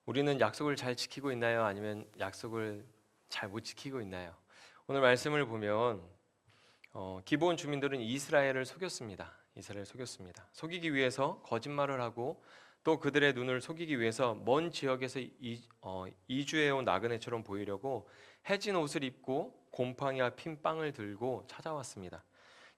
우리는 약속을 잘 지키고 있나요? 아니면 약속을 잘 못 지키고 있나요? 오늘 말씀을 보면 기브온 주민들은 이스라엘을 속였습니다. 이스라엘을 속였습니다. 속이기 위해서 거짓말을 하고 또 그들의 눈을 속이기 위해서 먼 지역에서 이주해온 나그네처럼 보이려고 해진 옷을 입고 곰팡이와 핀 빵을 들고 찾아왔습니다.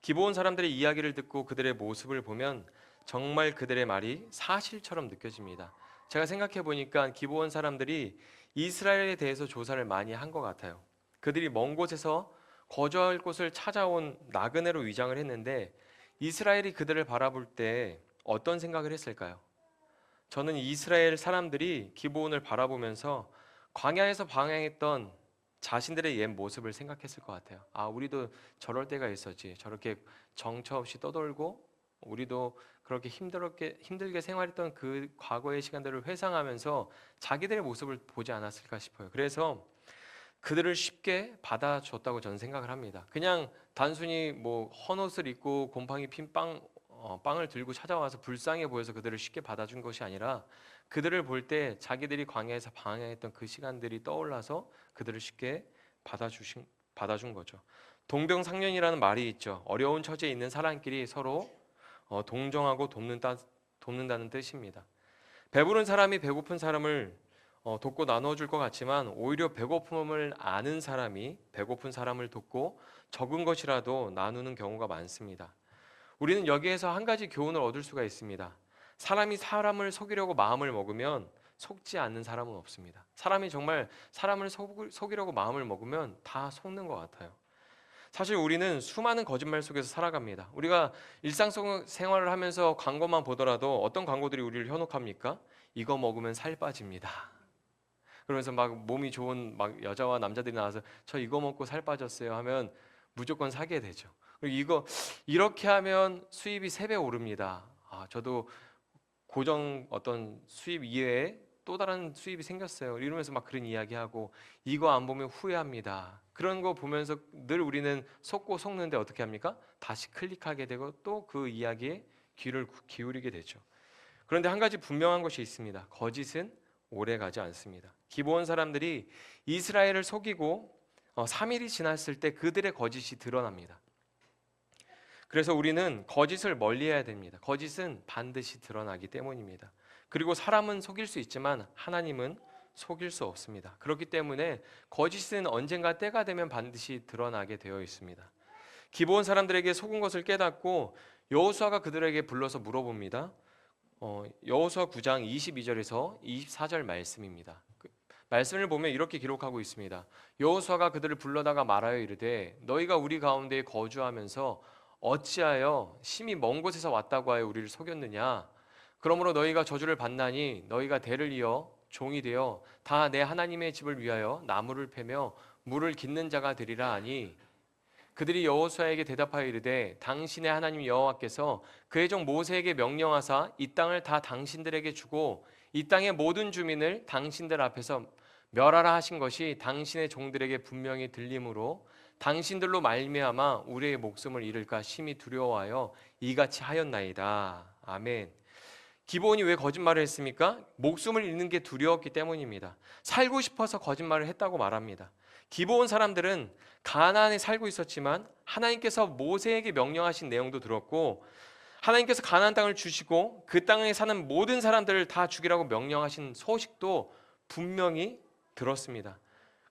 기브온 사람들의 이야기를 듣고 그들의 모습을 보면 정말 그들의 말이 사실처럼 느껴집니다. 제가 생각해 보니까 기브온 사람들이 이스라엘에 대해서 조사를 많이 한 것 같아요. 그들이 먼 곳에서 거주할 곳을 찾아온 나그네로 위장을 했는데 이스라엘이 그들을 바라볼 때 어떤 생각을 했을까요? 저는 이스라엘 사람들이 기브온을 바라보면서 광야에서 방황했던 자신들의 옛 모습을 생각했을 것 같아요. 아, 우리도 저럴 때가 있었지. 저렇게 정처 없이 떠돌고 우리도 그렇게 힘들게 생활했던 그 과거의 시간들을 회상하면서 자기들의 모습을 보지 않았을까 싶어요. 그래서 그들을 쉽게 받아줬다고 저는 생각을 합니다. 그냥 단순히 뭐 헌옷을 입고 곰팡이 핀 빵을 들고 찾아와서 불쌍해 보여서 그들을 쉽게 받아준 것이 아니라 그들을 볼 때 자기들이 광야에서 방황했던 그 시간들이 떠올라서 그들을 쉽게 받아준 거죠. 동병상련이라는 말이 있죠. 어려운 처지에 있는 사람끼리 서로 동정하고 돕는다는 뜻입니다. 배부른 사람이 배고픈 사람을 돕고 나눠줄 것 같지만 오히려 배고픔을 아는 사람이 배고픈 사람을 돕고 적은 것이라도 나누는 경우가 많습니다. 우리는 여기에서 한 가지 교훈을 얻을 수가 있습니다. 사람이 사람을 속이려고 마음을 먹으면 속지 않는 사람은 없습니다. 사람이 정말 사람을 속이려고 마음을 먹으면 다 속는 것 같아요. 사실 우리는 수많은 거짓말 속에서 살아갑니다. 우리가 일상생활을 하면서 광고만 보더라도 어떤 광고들이 우리를 현혹합니까? 이거 먹으면 살 빠집니다. 그러면서 막 몸이 좋은 막 여자와 남자들이 나와서 저 이거 먹고 살 빠졌어요 하면 무조건 사게 되죠. 그리고 이거 이렇게 하면 수입이 3배 오릅니다. 아, 저도 고정 어떤 수입 이외에 또 다른 수입이 생겼어요. 이러면서 막 그런 이야기하고 이거 안 보면 후회합니다. 그런 거 보면서 늘 우리는 속고 속는데 어떻게 합니까? 다시 클릭하게 되고 또 그 이야기에 귀를 기울이게 되죠. 그런데 한 가지 분명한 것이 있습니다. 거짓은 오래 가지 않습니다. 기브온 사람들이 이스라엘을 속이고 3일이 지났을 때 그들의 거짓이 드러납니다. 그래서 우리는 거짓을 멀리해야 됩니다. 거짓은 반드시 드러나기 때문입니다. 그리고 사람은 속일 수 있지만 하나님은 속일 수 없습니다. 그렇기 때문에 거짓은 언젠가 때가 되면 반드시 드러나게 되어 있습니다. 기브온 사람들에게 속은 것을 깨닫고 여호수아가 그들에게 불러서 물어봅니다. 여호수아 9장 22절에서 24절 말씀입니다. 말씀을 보면 이렇게 기록하고 있습니다. 여호수아가 그들을 불러다가 말하여 이르되 너희가 우리 가운데에 거주하면서 어찌하여 심히 먼 곳에서 왔다고 하여 우리를 속였느냐? 그러므로 너희가 저주를 받나니 너희가 대를 이어 종이 되어 다 내 하나님의 집을 위하여 나무를 패며 물을 깃는 자가 되리라 하니 그들이 여호수아에게 대답하여 이르되 당신의 하나님 여호와께서 그의 종 모세에게 명령하사 이 땅을 다 당신들에게 주고 이 땅의 모든 주민을 당신들 앞에서 멸하라 하신 것이 당신의 종들에게 분명히 들림으로 당신들로 말미암아 우리의 목숨을 잃을까 심히 두려워하여 이같이 하였나이다. 아멘. 기브온이 왜 거짓말을 했습니까? 목숨을 잃는 게 두려웠기 때문입니다. 살고 싶어서 거짓말을 했다고 말합니다. 기브온 사람들은 가나안에 살고 있었지만 하나님께서 모세에게 명령하신 내용도 들었고 하나님께서 가나안 땅을 주시고 그 땅에 사는 모든 사람들을 다 죽이라고 명령하신 소식도 분명히 들었습니다.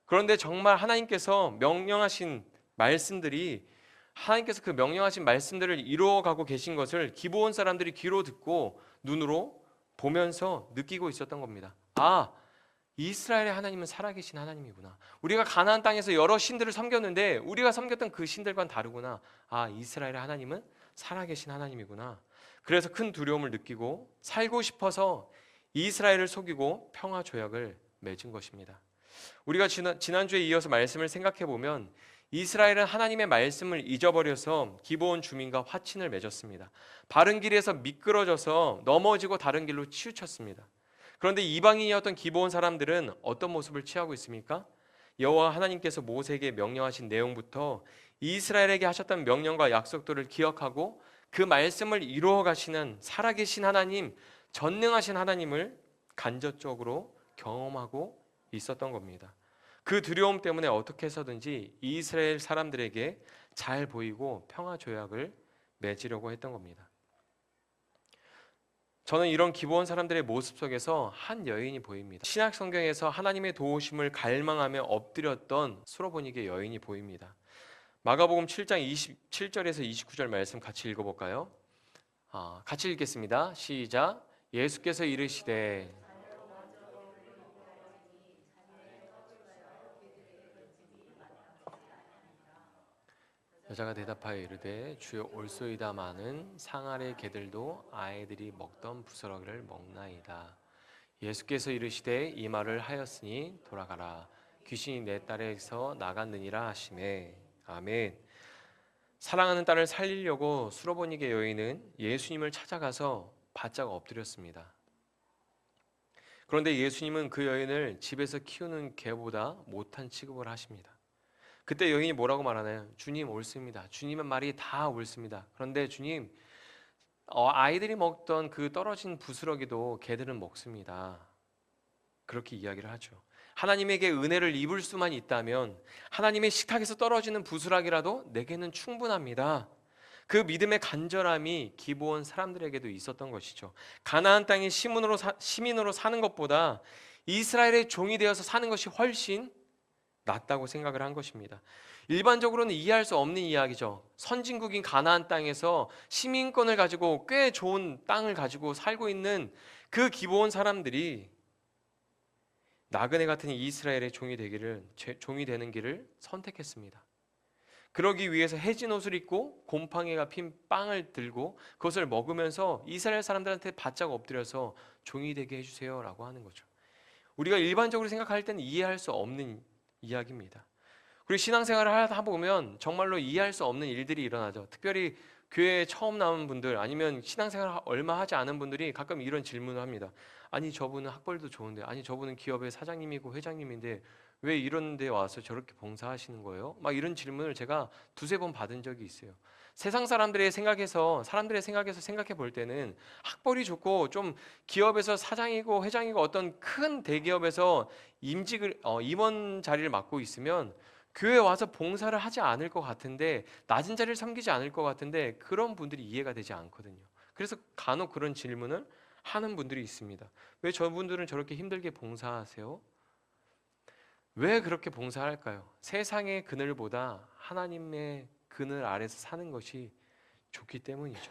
그런데 정말 하나님께서 명령하신 말씀들이 하나님께서 그 명령하신 말씀들을 이루어가고 계신 것을 기브온 사람들이 귀로 듣고 눈으로 보면서 느끼고 있었던 겁니다. 아, 이스라엘의 하나님은 살아계신 하나님이구나. 우리가 가나안 땅에서 여러 신들을 섬겼는데 우리가 섬겼던 그 신들과는 다르구나. 아, 이스라엘의 하나님은 살아계신 하나님이구나. 그래서 큰 두려움을 느끼고 살고 싶어서 이스라엘을 속이고 평화 조약을 맺은 것입니다. 우리가 지난주에 이어서 말씀을 생각해 보면 이스라엘은 하나님의 말씀을 잊어버려서 기브온 주민과 화친을 맺었습니다. 바른 길에서 미끄러져서 넘어지고 다른 길로 치우쳤습니다. 그런데 이방인이었던 기브온 사람들은 어떤 모습을 취하고 있습니까? 여호와 하나님께서 모세에게 명령하신 내용부터 이스라엘에게 하셨던 명령과 약속들을 기억하고 그 말씀을 이루어 가시는 살아계신 하나님, 전능하신 하나님을 간접적으로 경험하고 있었던 겁니다. 그 두려움 때문에 어떻게 해서든지 이스라엘 사람들에게 잘 보이고 평화 조약을 맺으려고 했던 겁니다. 저는 이런 기브온 사람들의 모습 속에서 한 여인이 보입니다. 신약 성경에서 하나님의 도우심을 갈망하며 엎드렸던 수로보니게 여인이 보입니다. 마가복음 7장 27절에서 29절 말씀 같이 읽어볼까요? 같이 읽겠습니다. 시작. 예수께서 이르시되 여자가 대답하여 이르되 주여 올소이다마는 상 아래 개들도 아이들이 먹던 부스러기를 먹나이다. 예수께서 이르시되 이 말을 하였으니 돌아가라 귀신이 내 딸에게서 나갔느니라 하시매. 아멘. 사랑하는 딸을 살리려고 수로보니게 여인은 예수님을 찾아가서 바짝 엎드렸습니다. 그런데 예수님은 그 여인을 집에서 키우는 개보다 못한 취급을 하십니다. 그때 여인이 뭐라고 말하나요? 주님 옳습니다. 주님의 말이 다 옳습니다. 그런데 주님, 아이들이 먹던 그 떨어진 부스러기도 개들은 먹습니다. 그렇게 이야기를 하죠. 하나님에게 은혜를 입을 수만 있다면 하나님의 식탁에서 떨어지는 부스러기라도 내게는 충분합니다. 그 믿음의 간절함이 기브온 사람들에게도 있었던 것이죠. 가나안 땅의 시민으로 사는 것보다 이스라엘의 종이 되어서 사는 것이 훨씬 낫다고 생각을 한 것입니다. 일반적으로는 이해할 수 없는 이야기죠. 선진국인 가나안 땅에서 시민권을 가지고 꽤 좋은 땅을 가지고 살고 있는 그 기브온 사람들이 나그네 같은 이스라엘의 종이 되는 길을 선택했습니다. 그러기 위해서 해진 옷을 입고 곰팡이가 핀 빵을 들고 그것을 먹으면서 이스라엘 사람들한테 바짝 엎드려서 종이 되게 해주세요라고 하는 거죠. 우리가 일반적으로 생각할 때는 이해할 수 없는 이야기입니다. 그리고 신앙생활을 하다 보면 정말로 이해할 수 없는 일들이 일어나죠. 특별히 교회에 처음 나온 분들 아니면 신앙생활 얼마 하지 않은 분들이 가끔 이런 질문을 합니다. 아니 저분은 학벌도 좋은데, 아니 저분은 기업의 사장님이고 회장님인데 왜 이런 데 와서 저렇게 봉사하시는 거예요? 막 이런 질문을 제가 두세 번 받은 적이 있어요. 세상 사람들의 생각에서 생각해 볼 때는 학벌이 좋고 좀 기업에서 사장이고 회장이고 어떤 큰 대기업에서 임원 자리를 맡고 있으면 교회에 와서 봉사를 하지 않을 것 같은데, 낮은 자리를 섬기지 않을 것 같은데 그런 분들이 이해가 되지 않거든요. 그래서 간혹 그런 질문을 하는 분들이 있습니다. 왜 저분들은 저렇게 힘들게 봉사하세요? 왜 그렇게 봉사할까요? 세상의 그늘보다 하나님의 그늘 아래서 사는 것이 좋기 때문이죠.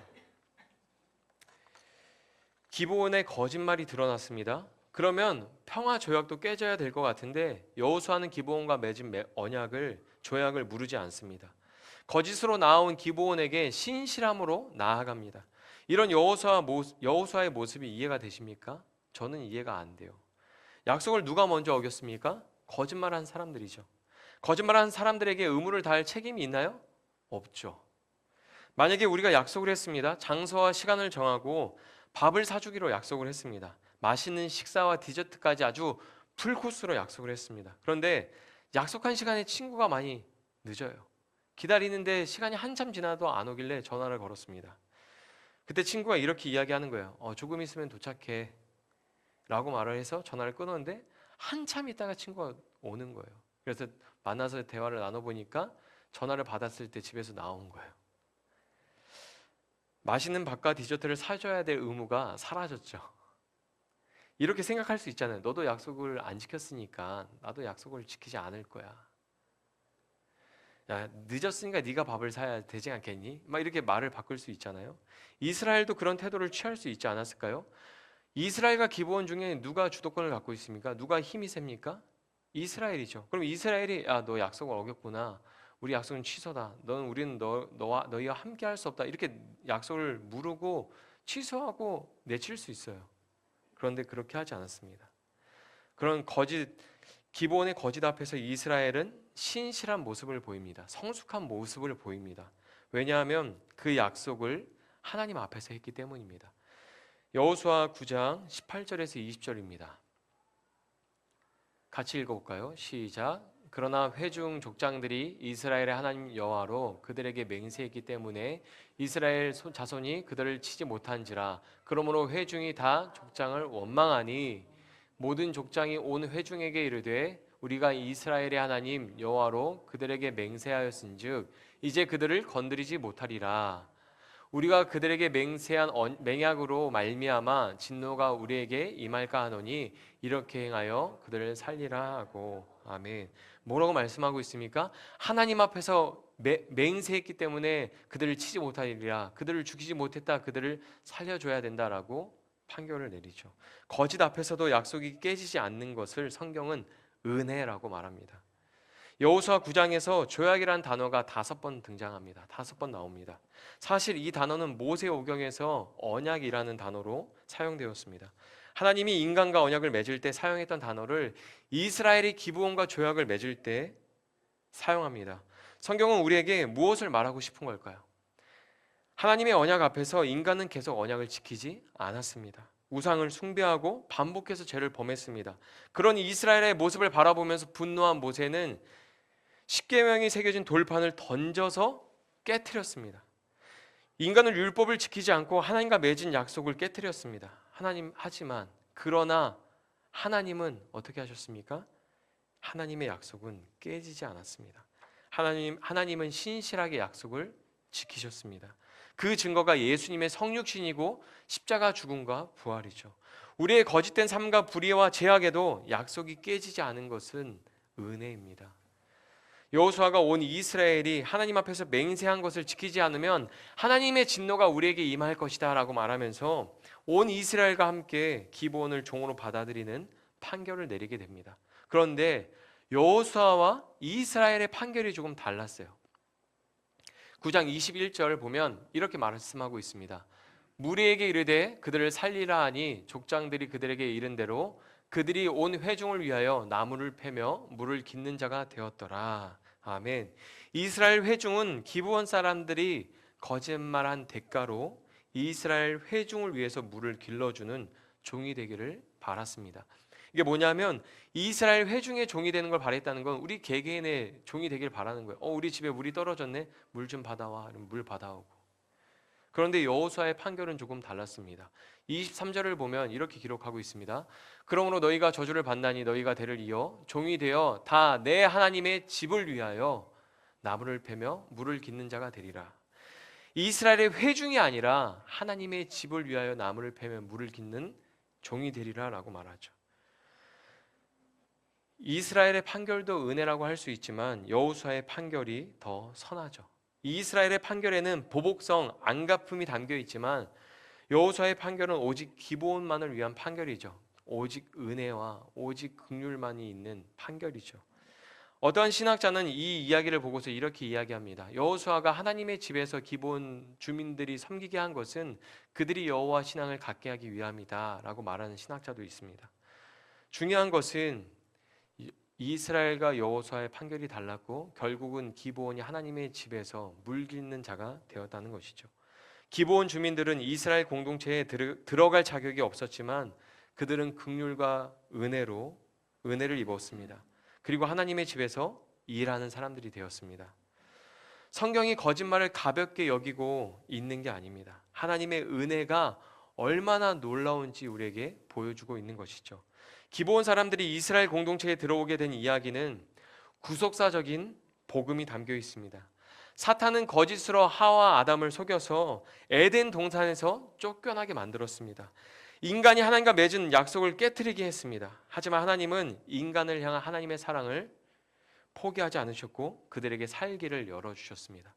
기브온의 거짓말이 드러났습니다. 그러면 평화 조약도 깨져야 될 것 같은데 여호수아는 기브온과 맺은 조약을 무르지 않습니다. 거짓으로 나온 기브온에게 신실함으로 나아갑니다. 이런 여호수아의 모습이 이해가 되십니까? 저는 이해가 안 돼요. 약속을 누가 먼저 어겼습니까? 거짓말한 사람들이죠. 거짓말한 사람들에게 의무를 다할 책임이 있나요? 없죠. 만약에 우리가 약속을 했습니다. 장소와 시간을 정하고 밥을 사주기로 약속을 했습니다. 맛있는 식사와 디저트까지 아주 풀코스로 약속을 했습니다. 그런데 약속한 시간에 친구가 많이 늦어요. 기다리는데 시간이 한참 지나도 안 오길래 전화를 걸었습니다. 그때 친구가 이렇게 이야기하는 거예요. 조금 있으면 도착해 라고 말을 해서 전화를 끊었는데 한참 있다가 친구가 오는 거예요. 그래서 만나서 대화를 나눠보니까 전화를 받았을 때 집에서 나온 거예요. 맛있는 밥과 디저트를 사줘야 될 의무가 사라졌죠. 이렇게 생각할 수 있잖아요. 너도 약속을 안 지켰으니까 나도 약속을 지키지 않을 거야. 야, 늦었으니까 네가 밥을 사야 되지 않겠니? 막 이렇게 말을 바꿀 수 있잖아요. 이스라엘도 그런 태도를 취할 수 있지 않았을까요? 이스라엘과 기브온 중에 누가 주도권을 갖고 있습니까? 누가 힘이 셉니까? 이스라엘이죠. 그럼 이스라엘이 너 약속을 어겼구나. 우리 약속은 취소다. 우리는 너희와 함께 할 수 없다. 이렇게 약속을 무르고 취소하고 내칠 수 있어요. 그런데 그렇게 하지 않았습니다. 그런 기브온의 거짓 앞에서 이스라엘은 신실한 모습을 보입니다. 성숙한 모습을 보입니다. 왜냐하면 그 약속을 하나님 앞에서 했기 때문입니다. 여호수아 9장 18절에서 20절입니다. 같이 읽어볼까요? 시작. 그러나 회중 족장들이 이스라엘의 하나님 여호와로 그들에게 맹세했기 때문에 이스라엘 자손이 그들을 치지 못한지라. 그러므로 회중이 다 족장을 원망하니 모든 족장이 온 회중에게 이르되 우리가 이스라엘의 하나님 여호와로 그들에게 맹세하였은즉 이제 그들을 건드리지 못하리라. 우리가 그들에게 맹세한 맹약으로 말미암아 진노가 우리에게 임할까 하노니 이렇게 행하여 그들을 살리라 하고. 아멘. 뭐라고 말씀하고 있습니까? 하나님 앞에서 맹세했기 때문에 그들을 치지 못하리라. 그들을 죽이지 못했다. 그들을 살려줘야 된다라고 판결을 내리죠. 거짓 앞에서도 약속이 깨지지 않는 것을 성경은 은혜라고 말합니다. 여호수아 9장에서 조약이란 단어가 5번 등장합니다. 5번 나옵니다. 사실 이 단어는 모세오경에서 언약이라는 단어로 사용되었습니다. 하나님이 인간과 언약을 맺을 때 사용했던 단어를 이스라엘이 기브온과 조약을 맺을 때 사용합니다. 성경은 우리에게 무엇을 말하고 싶은 걸까요? 하나님의 언약 앞에서 인간은 계속 언약을 지키지 않았습니다. 우상을 숭배하고 반복해서 죄를 범했습니다. 그런 이스라엘의 모습을 바라보면서 분노한 모세는 십계명이 새겨진 돌판을 던져서 깨트렸습니다. 인간은 율법을 지키지 않고 하나님과 맺은 약속을 깨트렸습니다. 하지만 그러나 하나님은 어떻게 하셨습니까? 하나님의 약속은 깨지지 않았습니다. 하나님은 신실하게 약속을 지키셨습니다. 그 증거가 예수님의 성육신이고 십자가 죽음과 부활이죠. 우리의 거짓된 삶과 불의와 죄악에도 약속이 깨지지 않은 것은 은혜입니다. 여호수아가 온 이스라엘이 하나님 앞에서 맹세한 것을 지키지 않으면 하나님의 진노가 우리에게 임할 것이다 라고 말하면서 온 이스라엘과 함께 기브온을 종으로 받아들이는 판결을 내리게 됩니다. 그런데 여호수아와 이스라엘의 판결이 조금 달랐어요. 9장 21절 보면 이렇게 말씀하고 있습니다. 무리에게 이르되 그들을 살리라 하니 족장들이 그들에게 이른 대로 그들이 온 회중을 위하여 나무를 패며 물을 깃는 자가 되었더라. 아멘. 이스라엘 회중은 기브온 사람들이 거짓말한 대가로 이스라엘 회중을 위해서 물을 길러주는 종이 되기를 바랐습니다. 이게 뭐냐면 이스라엘 회중의 종이 되는 걸 바랬다는 건 우리 개개인의 종이 되길 바라는 거예요. 우리 집에 물이 떨어졌네. 물 좀 받아와. 그럼 물 받아오고. 그런데 여호수아의 판결은 조금 달랐습니다. 23절을 보면 이렇게 기록하고 있습니다. 그러므로 너희가 저주를 받나니 너희가 대를 이어 종이 되어 다 내 하나님의 집을 위하여 나무를 패며 물을 깃는 자가 되리라. 이스라엘의 회중이 아니라 하나님의 집을 위하여 나무를 패며 물을 깃는 종이 되리라 라고 말하죠. 이스라엘의 판결도 은혜라고 할 수 있지만 여호수아의 판결이 더 선하죠. 이스라엘의 판결에는 보복성, 안갚음이 담겨 있지만 여호수아의 판결은 오직 기브온만을 위한 판결이죠. 오직 은혜와 오직 긍휼만이 있는 판결이죠. 어떠한 신학자는 이 이야기를 보고서 이렇게 이야기합니다. 여호수아가 하나님의 집에서 기브온 주민들이 섬기게 한 것은 그들이 여호와 신앙을 갖게 하기 위함이다 라고 말하는 신학자도 있습니다. 중요한 것은 이스라엘과 여호수아의 판결이 달랐고 결국은 기브온이 하나님의 집에서 물 깃는 자가 되었다는 것이죠. 기브온 주민들은 이스라엘 공동체에 들어갈 자격이 없었지만 그들은 긍휼과 은혜를 입었습니다. 그리고 하나님의 집에서 일하는 사람들이 되었습니다. 성경이 거짓말을 가볍게 여기고 있는 게 아닙니다. 하나님의 은혜가 얼마나 놀라운지 우리에게 보여주고 있는 것이죠. 기브온 사람들이 이스라엘 공동체에 들어오게 된 이야기는 구속사적인 복음이 담겨 있습니다. 사탄은 거짓으로 하와 아담을 속여서 에덴 동산에서 쫓겨나게 만들었습니다. 인간이 하나님과 맺은 약속을 깨트리게 했습니다. 하지만 하나님은 인간을 향한 하나님의 사랑을 포기하지 않으셨고 그들에게 살기를 열어주셨습니다.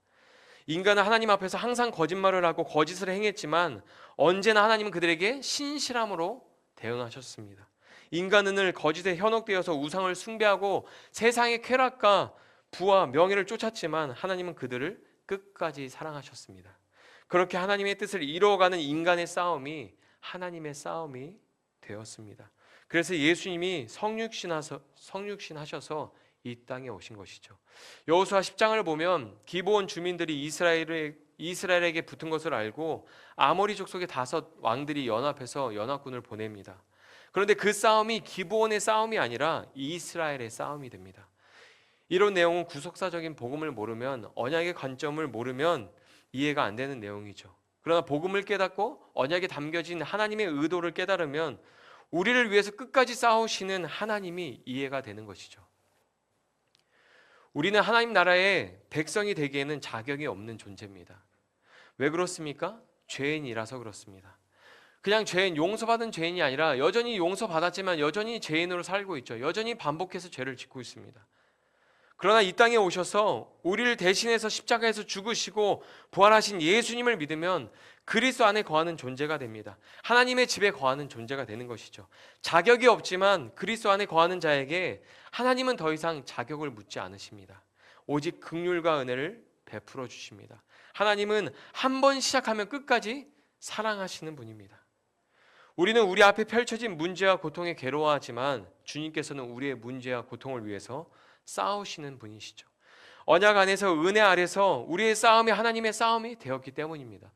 인간은 하나님 앞에서 항상 거짓말을 하고 거짓을 행했지만 언제나 하나님은 그들에게 신실함으로 대응하셨습니다. 인간은 늘 거짓에 현혹되어서 우상을 숭배하고 세상의 쾌락과 부와 명예를 쫓았지만 하나님은 그들을 끝까지 사랑하셨습니다. 그렇게 하나님의 뜻을 이루어가는 인간의 싸움이 하나님의 싸움이 되었습니다. 그래서 예수님이 성육신하셔서 이 땅에 오신 것이죠. 여호수아 10장을 보면 기브온 주민들이 이스라엘에게 붙은 것을 알고 아모리 족속의 5 왕들이 연합해서 연합군을 보냅니다. 그런데 그 싸움이 기브온의 싸움이 아니라 이스라엘의 싸움이 됩니다. 이런 내용은 구속사적인 복음을 모르면, 언약의 관점을 모르면 이해가 안 되는 내용이죠. 그러나 복음을 깨닫고 언약에 담겨진 하나님의 의도를 깨달으면 우리를 위해서 끝까지 싸우시는 하나님이 이해가 되는 것이죠. 우리는 하나님 나라의 백성이 되기에는 자격이 없는 존재입니다. 왜 그렇습니까? 죄인이라서 그렇습니다. 그냥 죄인, 용서받은 죄인이 아니라 여전히 용서받았지만 여전히 죄인으로 살고 있죠. 여전히 반복해서 죄를 짓고 있습니다. 그러나 이 땅에 오셔서 우리를 대신해서 십자가에서 죽으시고 부활하신 예수님을 믿으면 그리스도 안에 거하는 존재가 됩니다. 하나님의 집에 거하는 존재가 되는 것이죠. 자격이 없지만 그리스도 안에 거하는 자에게 하나님은 더 이상 자격을 묻지 않으십니다. 오직 긍휼과 은혜를 베풀어 주십니다. 하나님은 한 번 시작하면 끝까지 사랑하시는 분입니다. 우리는 우리 앞에 펼쳐진 문제와 고통에 괴로워하지만 주님께서는 우리의 문제와 고통을 위해서 싸우시는 분이시죠. 언약 안에서 은혜 아래서 우리의 싸움이 하나님의 싸움이 되었기 때문입니다.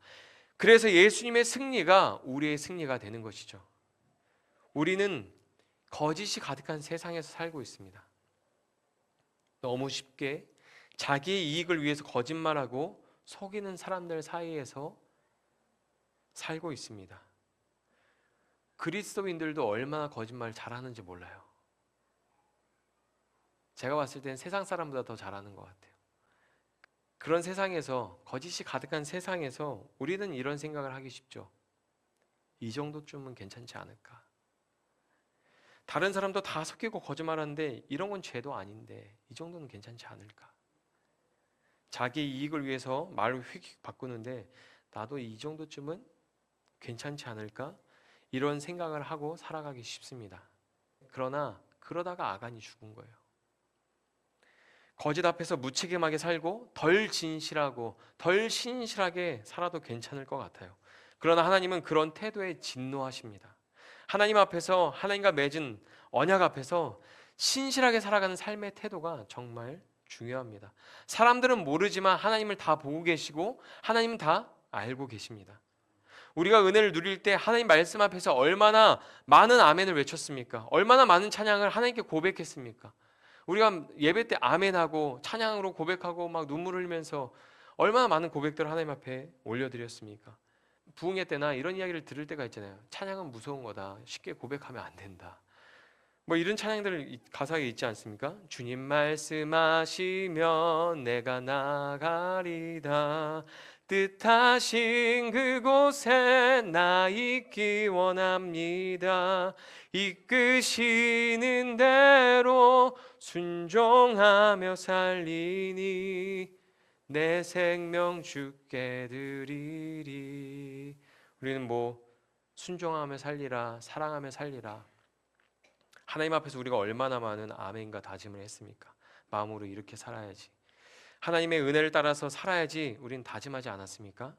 그래서 예수님의 승리가 우리의 승리가 되는 것이죠. 우리는 거짓이 가득한 세상에서 살고 있습니다. 너무 쉽게 자기의 이익을 위해서 거짓말하고 속이는 사람들 사이에서 살고 있습니다. 그리스도인들도 얼마나 거짓말 잘하는지 몰라요. 제가 봤을 땐 세상 사람보다 더 잘하는 것 같아요. 그런 세상에서, 거짓이 가득한 세상에서 우리는 이런 생각을 하기 쉽죠. 이 정도쯤은 괜찮지 않을까? 다른 사람도 다 속이고 거짓말하는데 이런 건 죄도 아닌데 이 정도는 괜찮지 않을까? 자기 이익을 위해서 말을 휙 바꾸는데 나도 이 정도쯤은 괜찮지 않을까? 이런 생각을 하고 살아가기 쉽습니다. 그러나 그러다가 아간이 죽은 거예요. 거짓 앞에서 무책임하게 살고 덜 진실하고 덜 신실하게 살아도 괜찮을 것 같아요. 그러나 하나님은 그런 태도에 진노하십니다. 하나님 앞에서, 하나님과 맺은 언약 앞에서 신실하게 살아가는 삶의 태도가 정말 중요합니다. 사람들은 모르지만 하나님을 다 보고 계시고 하나님은 다 알고 계십니다. 우리가 은혜를 누릴 때 하나님 말씀 앞에서 얼마나 많은 아멘을 외쳤습니까? 얼마나 많은 찬양을 하나님께 고백했습니까? 우리가 예배 때 아멘하고 찬양으로 고백하고 막 눈물 흘리면서 얼마나 많은 고백들을 하나님 앞에 올려드렸습니까? 부흥회 때나 이런 이야기를 들을 때가 있잖아요. 찬양은 무서운 거다. 쉽게 고백하면 안 된다. 뭐 이런 찬양들 가사에 있지 않습니까? 주님 말씀하시면 내가 나가리다. 뜻하신 그곳에 나 있기 원합니다. 이끄시는 대로 순종하며 살리니 내 생명 주께 드리리. 우리는 뭐 순종하며 살리라, 사랑하며 살리라. 하나님 앞에서 우리가 얼마나 많은 아멘과 다짐을 했습니까? 마음으로 이렇게 살아야지, 하나님의 은혜를 따라서 살아야지 우린 다짐하지 않았습니까?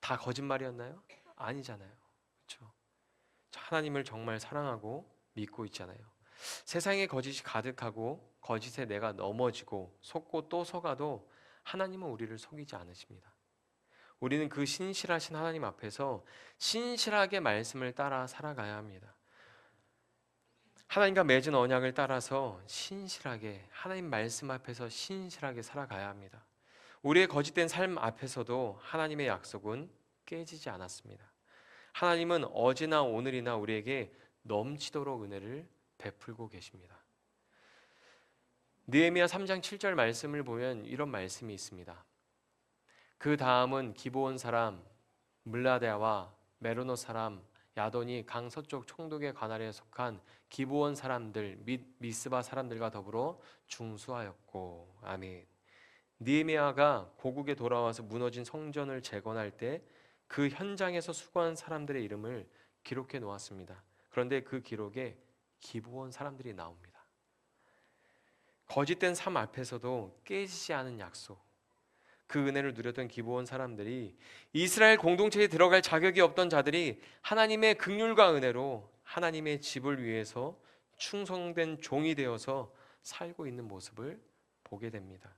다 거짓말이었나요? 아니잖아요. 그렇죠? 하나님을 정말 사랑하고 믿고 있잖아요. 세상에 거짓이 가득하고 거짓에 내가 넘어지고 속고 또 속아도 하나님은 우리를 속이지 않으십니다. 우리는 그 신실하신 하나님 앞에서 신실하게 말씀을 따라 살아가야 합니다. 하나님과 맺은 언약을 따라서 신실하게, 하나님 말씀 앞에서 신실하게 살아가야 합니다. 우리의 거짓된 삶 앞에서도 하나님의 약속은 깨지지 않았습니다. 하나님은 어제나 오늘이나 우리에게 넘치도록 은혜를 베풀고 계십니다. 느헤미야 3장 7절 말씀을 보면 이런 말씀이 있습니다. 그 다음은 기브온 사람 물라데와 메로노 사람 야돈이 강 서쪽 총독의 관할에 속한 기브온 사람들 및 미스바 사람들과 더불어 중수하였고. 아멘. 느헤미야가 고국에 돌아와서 무너진 성전을 재건할 때 그 현장에서 수고한 사람들의 이름을 기록해 놓았습니다. 그런데 그 기록에 기브온 사람들이 나옵니다. 거짓된 삶 앞에서도 깨지지 않은 약속, 그 은혜를 누렸던 기브온 사람들이, 이스라엘 공동체에 들어갈 자격이 없던 자들이 하나님의 긍휼과 은혜로 하나님의 집을 위해서 충성된 종이 되어서 살고 있는 모습을 보게 됩니다.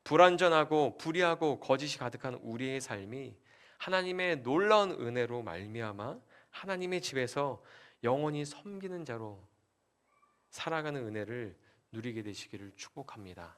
불완전하고 불의하고 거짓이 가득한 우리의 삶이 하나님의 놀라운 은혜로 말미암아 하나님의 집에서 영원히 섬기는 자로 살아가는 은혜를 누리게 되시기를 축복합니다.